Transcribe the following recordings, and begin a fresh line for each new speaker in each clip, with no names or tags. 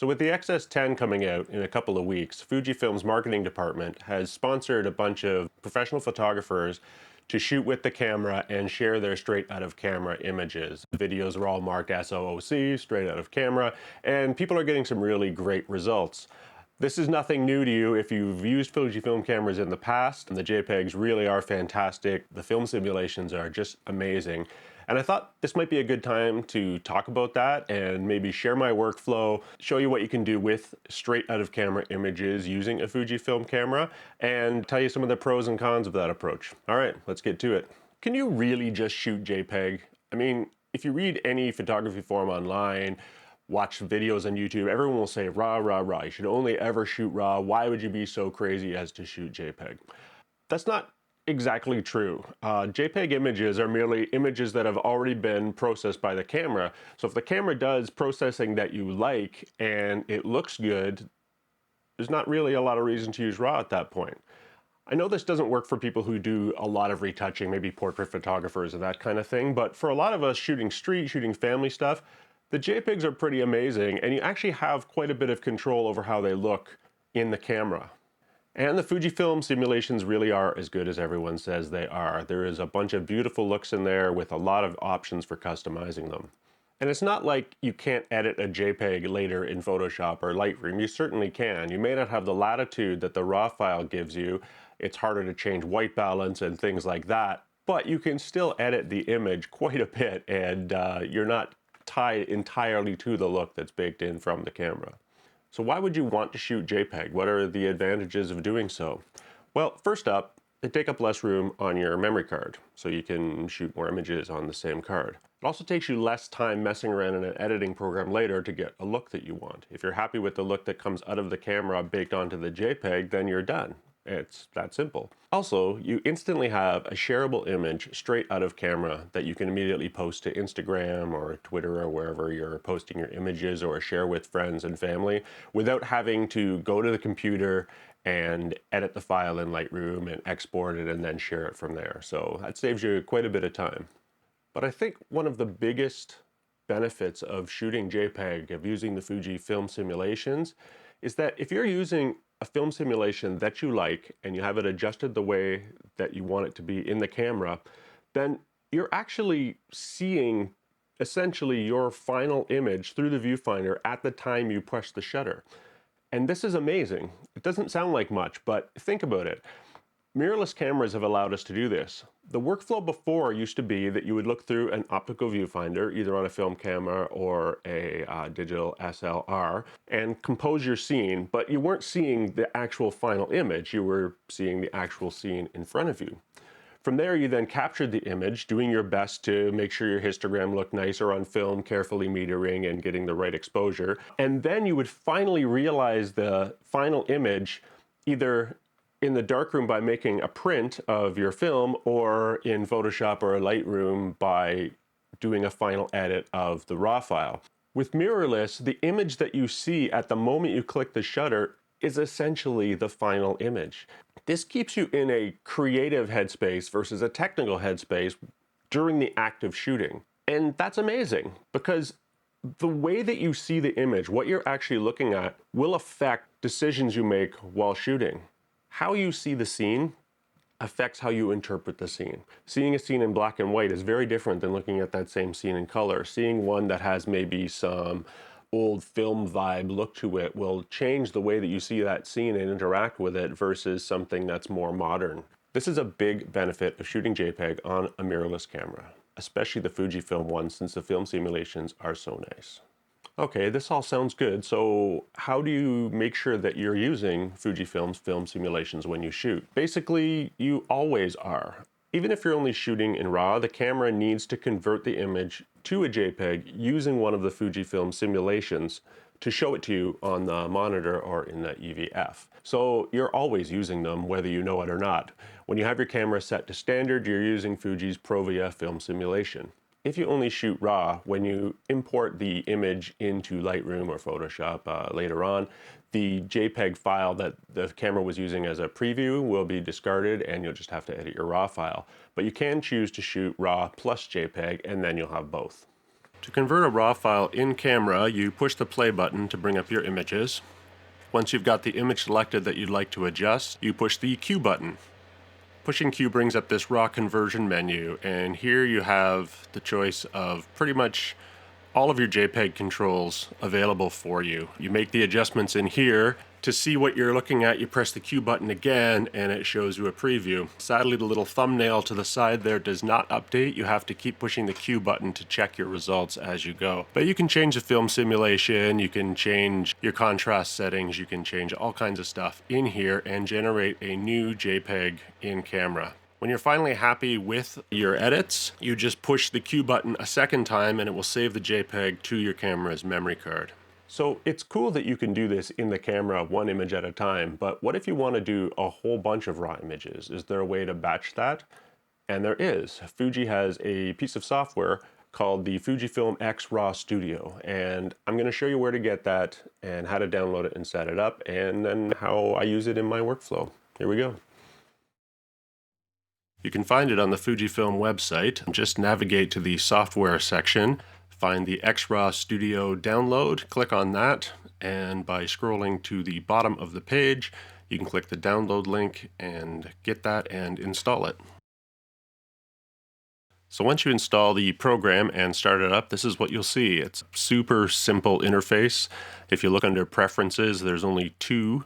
So with the XS10 coming out in a couple of weeks, Fujifilm's marketing department has sponsored a bunch of professional photographers to shoot with the camera and share their straight out of camera images. The videos are all marked SOOC, straight out of camera, and people are getting some really great results. This is nothing new to you if you've used Fujifilm cameras in the past, and the JPEGs really are fantastic. The film simulations are just amazing. And I thought this might be a good time to talk about that and maybe share my workflow, show you what you can do with straight out of camera images using a Fujifilm camera, and tell you some of the pros and cons of that approach. All right, let's get to it. Can you really just shoot JPEG? I mean, if you read any photography forum online, watch videos on YouTube, everyone will say RAW, RAW, RAW. You should only ever shoot RAW. Why would you be so crazy as to shoot JPEG? That's not exactly true. JPEG images are merely images that have already been processed by the camera. So if the camera does processing that you like and it looks good, there's not really a lot of reason to use RAW at that point. I know this doesn't work for people who do a lot of retouching, maybe portrait photographers and that kind of thing, but for a lot of us shooting street, shooting family stuff, the JPEGs are pretty amazing, and you actually have quite a bit of control over how they look in the camera. And the Fujifilm simulations really are as good as everyone says they are. There is a bunch of beautiful looks in there with a lot of options for customizing them. And it's not like you can't edit a JPEG later in Photoshop or Lightroom. You certainly can. You may not have the latitude that the RAW file gives you. It's harder to change white balance and things like that, but you can still edit the image quite a bit, and you're not tied entirely to the look that's baked in from the camera. So why would you want to shoot JPEG? What are the advantages of doing so? Well, first up, they take up less room on your memory card, so you can shoot more images on the same card. It also takes you less time messing around in an editing program later to get a look that you want. If you're happy with the look that comes out of the camera baked onto the JPEG, then you're done. It's that simple. Also, you instantly have a shareable image straight out of camera that you can immediately post to Instagram or Twitter or wherever you're posting your images, or share with friends and family without having to go to the computer and edit the file in Lightroom and export it and then share it from there. So that saves you quite a bit of time. But I think one of the biggest benefits of shooting JPEG, of using the Fujifilm simulations, is that if you're using a film simulation that you like and you have it adjusted the way that you want it to be in the camera, then you're actually seeing essentially your final image through the viewfinder at the time you push the shutter. And this is amazing. It doesn't sound like much, but think about it. Mirrorless cameras have allowed us to do this. The workflow before used to be that you would look through an optical viewfinder, either on a film camera or a digital SLR, and compose your scene, but you weren't seeing the actual final image, you were seeing the actual scene in front of you. From there, you then captured the image, doing your best to make sure your histogram looked nicer on film, carefully metering and getting the right exposure. And then you would finally realize the final image either in the darkroom by making a print of your film, or in Photoshop or Lightroom by doing a final edit of the RAW file. With mirrorless, the image that you see at the moment you click the shutter is essentially the final image. This keeps you in a creative headspace versus a technical headspace during the act of shooting. And that's amazing, because the way that you see the image, what you're actually looking at, will affect decisions you make while shooting. How you see the scene affects how you interpret the scene. Seeing a scene in black and white is very different than looking at that same scene in color. Seeing one that has maybe some old film vibe look to it will change the way that you see that scene and interact with it versus something that's more modern. This is a big benefit of shooting JPEG on a mirrorless camera, especially the Fujifilm one, since the film simulations are so nice. Okay, this all sounds good, so how do you make sure that you're using Fujifilm's film simulations when you shoot? Basically, you always are. Even if you're only shooting in RAW, the camera needs to convert the image to a JPEG using one of the Fujifilm simulations to show it to you on the monitor or in the EVF. So you're always using them, whether you know it or not. When you have your camera set to standard, you're using Fuji's Provia film simulation. If you only shoot RAW, when you import the image into Lightroom or Photoshop later on, the JPEG file that the camera was using as a preview will be discarded, and you'll just have to edit your RAW file. But you can choose to shoot RAW plus JPEG, and then you'll have both. To convert a RAW file in camera, you push the play button to bring up your images. Once you've got the image selected that you'd like to adjust, you push the Q button. Pushing Q brings up this RAW conversion menu, and here you have the choice of pretty much all of your JPEG controls available for you. You make the adjustments in here. To see what you're looking at, you press the Q button again and it shows you a preview. Sadly, the little thumbnail to the side there does not update. You have to keep pushing the Q button to check your results as you go. But you can change the film simulation, you can change your contrast settings, you can change all kinds of stuff in here and generate a new JPEG in camera. When you're finally happy with your edits, you just push the Q button a second time and it will save the JPEG to your camera's memory card. So it's cool that you can do this in the camera one image at a time, but what if you want to do a whole bunch of RAW images? Is there a way to batch that? And there is. Fuji has a piece of software called the Fujifilm X RAW Studio, and I'm going to show you where to get that and how to download it and set it up, and then how I use it in my workflow. Here we go. You can find it on the Fujifilm website. Just navigate to the software section, find the X RAW Studio download, click on that, and by scrolling to the bottom of the page, you can click the download link and get that and install it. So once you install the program and start it up, this is what you'll see. It's a super simple interface. If you look under preferences, there's only two.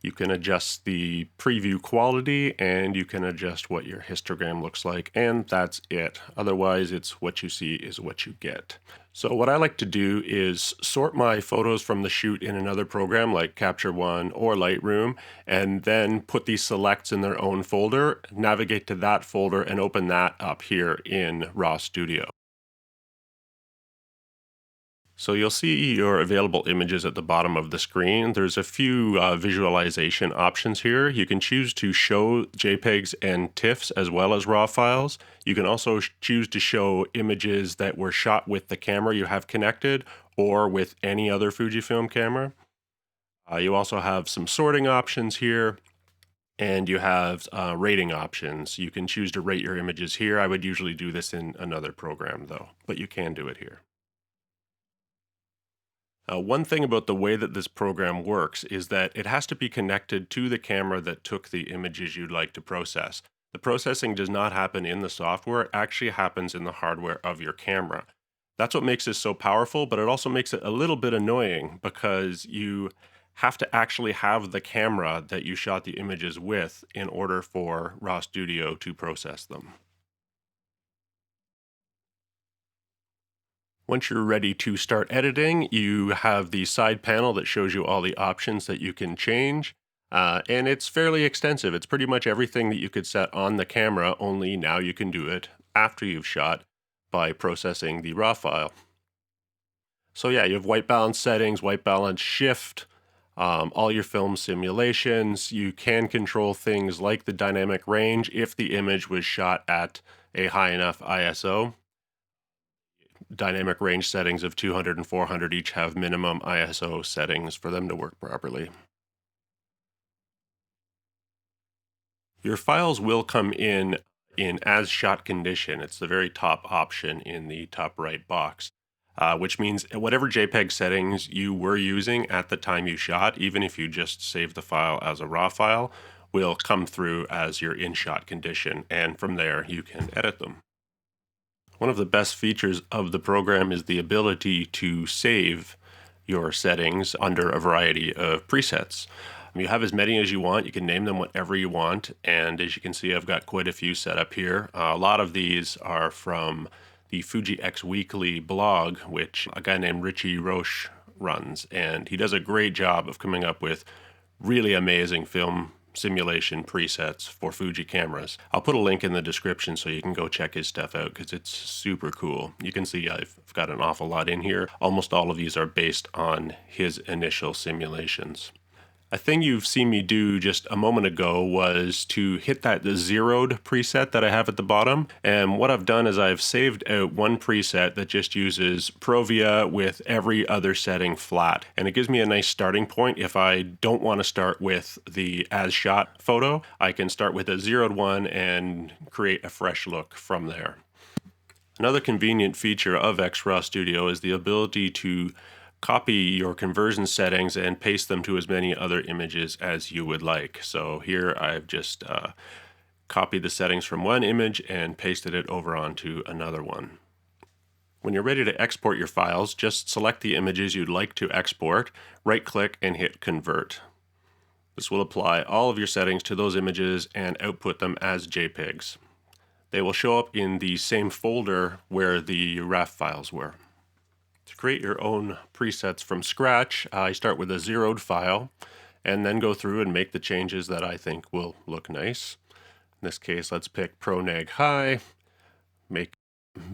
You can adjust the preview quality and you can adjust what your histogram looks like, and that's it. Otherwise, it's what you see is what you get. So what I like to do is sort my photos from the shoot in another program like Capture One or Lightroom, and then put these selects in their own folder, navigate to that folder, and open that up here in RAW Studio. So you'll see your available images at the bottom of the screen. There's a few visualization options here. You can choose to show JPEGs and TIFFs as well as RAW files. You can also choose to show images that were shot with the camera you have connected or with any other Fujifilm camera. You also have some sorting options here, and you have rating options. You can choose to rate your images here. I would usually do this in another program though, but you can do it here. One thing about the way that this program works is that it has to be connected to the camera that took the images you'd like to process. The processing does not happen in the software, it actually happens in the hardware of your camera. That's what makes this so powerful, but it also makes it a little bit annoying because you have to actually have the camera that you shot the images with in order for RAW Studio to process them. Once you're ready to start editing, you have the side panel that shows you all the options that you can change. And it's fairly extensive. It's pretty much everything that you could set on the camera, only now you can do it after you've shot by processing the RAW file. So yeah, you have white balance settings, white balance shift, all your film simulations. You can control things like the dynamic range if the image was shot at a high enough ISO. Dynamic range settings of 200 and 400 each have minimum ISO settings for them to work properly. Your files will come in as shot condition. It's the very top option in the top right box, which means whatever JPEG settings you were using at the time you shot, even if you just save the file as a RAW file, will come through as your in-shot condition, and from there you can edit them. One of the best features of the program is the ability to save your settings under a variety of presets. You have as many as you want. You can name them whatever you want, and as you can see, I've got quite a few set up here. A lot of these are from the Fuji X Weekly blog, which a guy named Richie Roche runs, and he does a great job of coming up with really amazing film simulation presets for Fuji cameras. I'll put a link in the description so you can go check his stuff out because it's super cool. You can see I've got an awful lot in here. Almost all of these are based on his initial simulations. A thing you've seen me do just a moment ago was to hit that zeroed preset that I have at the bottom. And what I've done is I've saved out one preset that just uses Provia with every other setting flat. And it gives me a nice starting point. If I don't want to start with the as shot photo, I can start with a zeroed one and create a fresh look from there. Another convenient feature of XRAW Studio is the ability to copy your conversion settings and paste them to as many other images as you would like. So here I've just copied the settings from one image and pasted it over onto another one. When you're ready to export your files, just select the images you'd like to export, right-click and hit Convert. This will apply all of your settings to those images and output them as JPEGs. They will show up in the same folder where the RAW files were. To create your own presets from scratch, I start with a zeroed file and then go through and make the changes that I think will look nice. In this case, let's pick Pro Neg High, make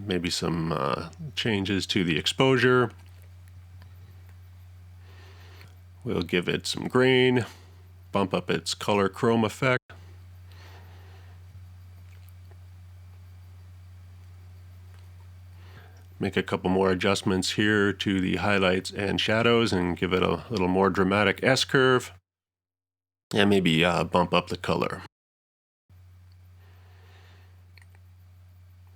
maybe some changes to the exposure. We'll give it some grain, bump up its color chrome effect. Make a couple more adjustments here to the highlights and shadows and give it a little more dramatic S-curve. And maybe bump up the color.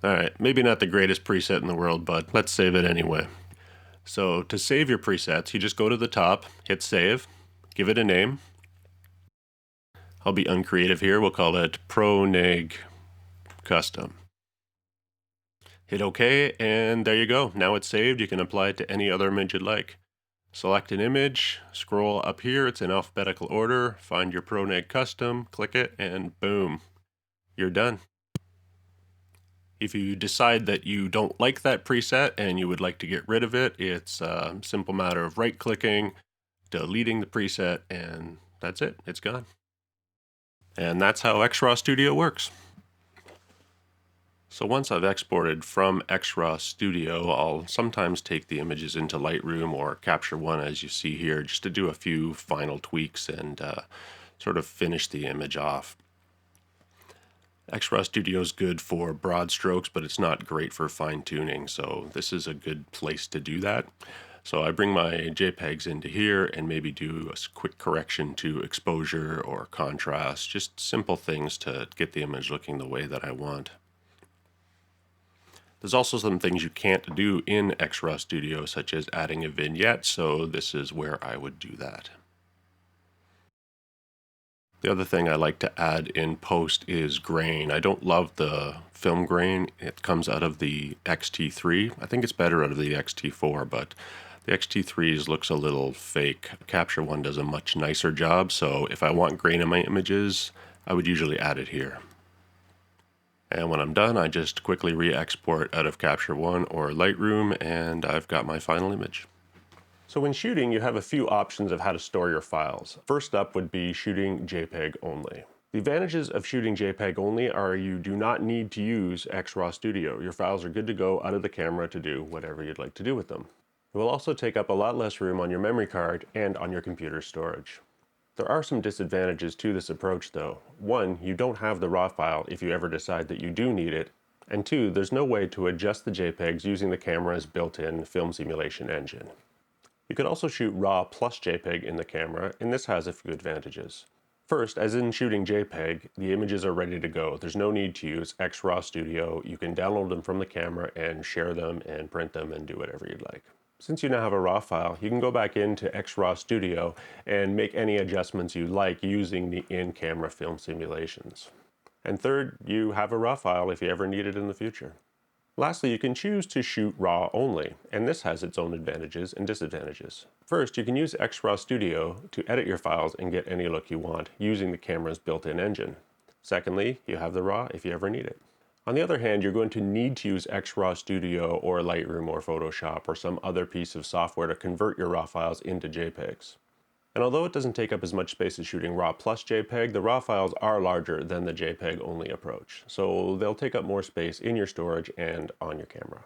Alright, maybe not the greatest preset in the world, but let's save it anyway. So to save your presets, you just go to the top, hit save, give it a name. I'll be uncreative here, we'll call it Pro Neg Custom. Hit OK, and there you go. Now it's saved. You can apply it to any other image you'd like. Select an image, scroll up here, it's in alphabetical order, find your Pro Neg Custom, click it, and boom, you're done. If you decide that you don't like that preset and you would like to get rid of it, it's a simple matter of right-clicking, deleting the preset, and that's it. It's gone. And that's how XRAW Studio works. So once I've exported from XRAW Studio, I'll sometimes take the images into Lightroom or Capture One, as you see here, just to do a few final tweaks and sort of finish the image off. XRAW Studio is good for broad strokes, but it's not great for fine tuning, so this is a good place to do that. So I bring my JPEGs into here and maybe do a quick correction to exposure or contrast, just simple things to get the image looking the way that I want. There's also some things you can't do in XRAW Studio, such as adding a vignette, so this is where I would do that. The other thing I like to add in post is grain. I don't love the film grain. It comes out of the X-T3. I think it's better out of the X-T4, but the X-T3s looks a little fake. Capture One does a much nicer job, so if I want grain in my images, I would usually add it here. And when I'm done, I just quickly re-export out of Capture One or Lightroom, and I've got my final image. So when shooting, you have a few options of how to store your files. First up would be shooting JPEG only. The advantages of shooting JPEG only are you do not need to use XRAW Studio. Your files are good to go out of the camera to do whatever you'd like to do with them. It will also take up a lot less room on your memory card and on your computer storage. There are some disadvantages to this approach though. One, you don't have the RAW file if you ever decide that you do need it. And two, there's no way to adjust the JPEGs using the camera's built-in film simulation engine. You could also shoot RAW plus JPEG in the camera, and this has a few advantages. First, as in shooting JPEG, the images are ready to go. There's no need to use XRAW Studio. You can download them from the camera and share them and print them and do whatever you'd like. Since you now have a RAW file, you can go back into XRAW Studio and make any adjustments you like using the in-camera film simulations. And third, you have a RAW file if you ever need it in the future. Lastly, you can choose to shoot RAW only, and this has its own advantages and disadvantages. First, you can use XRAW Studio to edit your files and get any look you want using the camera's built-in engine. Secondly, you have the RAW if you ever need it. On the other hand, you're going to need to use XRAW Studio or Lightroom or Photoshop or some other piece of software to convert your RAW files into JPEGs. And although it doesn't take up as much space as shooting RAW plus JPEG, the RAW files are larger than the JPEG only approach, so they'll take up more space in your storage and on your camera.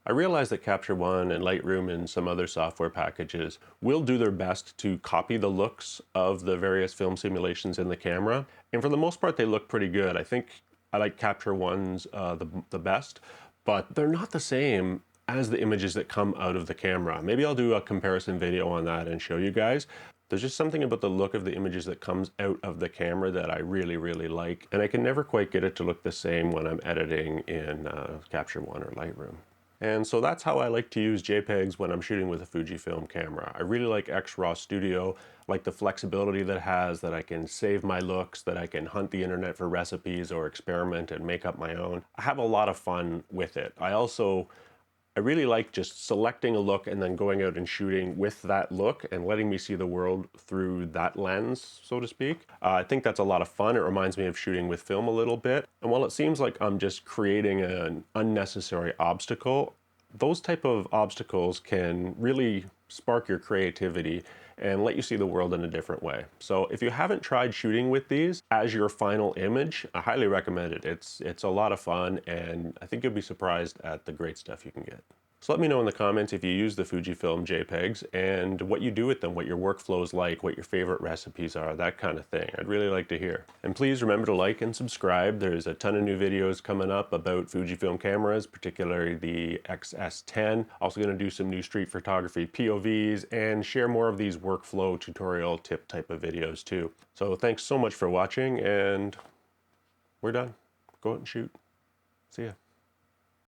I realize that Capture One and Lightroom and some other software packages will do their best to copy the looks of the various film simulations in the camera, and for the most part they look pretty good. I think I like Capture One's the best, but they're not the same as the images that come out of the camera. Maybe I'll do a comparison video on that and show you guys. There's just something about the look of the images that comes out of the camera that I really, really like, and I can never quite get it to look the same when I'm editing in Capture One or Lightroom. And so that's how I like to use JPEGs when I'm shooting with a Fujifilm camera. I really like X-Raw Studio, like the flexibility that it has, that I can save my looks, that I can hunt the internet for recipes or experiment and make up my own. I have a lot of fun with it. I really like just selecting a look and then going out and shooting with that look and letting me see the world through that lens, so to speak. I think that's a lot of fun. It reminds me of shooting with film a little bit. And while it seems like I'm just creating an unnecessary obstacle, those type of obstacles can really spark your creativity and let you see the world in a different way. So if you haven't tried shooting with these as your final image, I highly recommend it. It's a lot of fun, and I think you'll be surprised at the great stuff you can get. So let me know in the comments if you use the Fujifilm JPEGs and what you do with them, what your workflow is like, what your favorite recipes are, that kind of thing. I'd really like to hear. And please remember to like and subscribe. There's a ton of new videos coming up about Fujifilm cameras, particularly the XS10. Also going to do some new street photography POVs and share more of these workflow tutorial tip type of videos too. So thanks so much for watching, and we're done. Go out and shoot. See ya.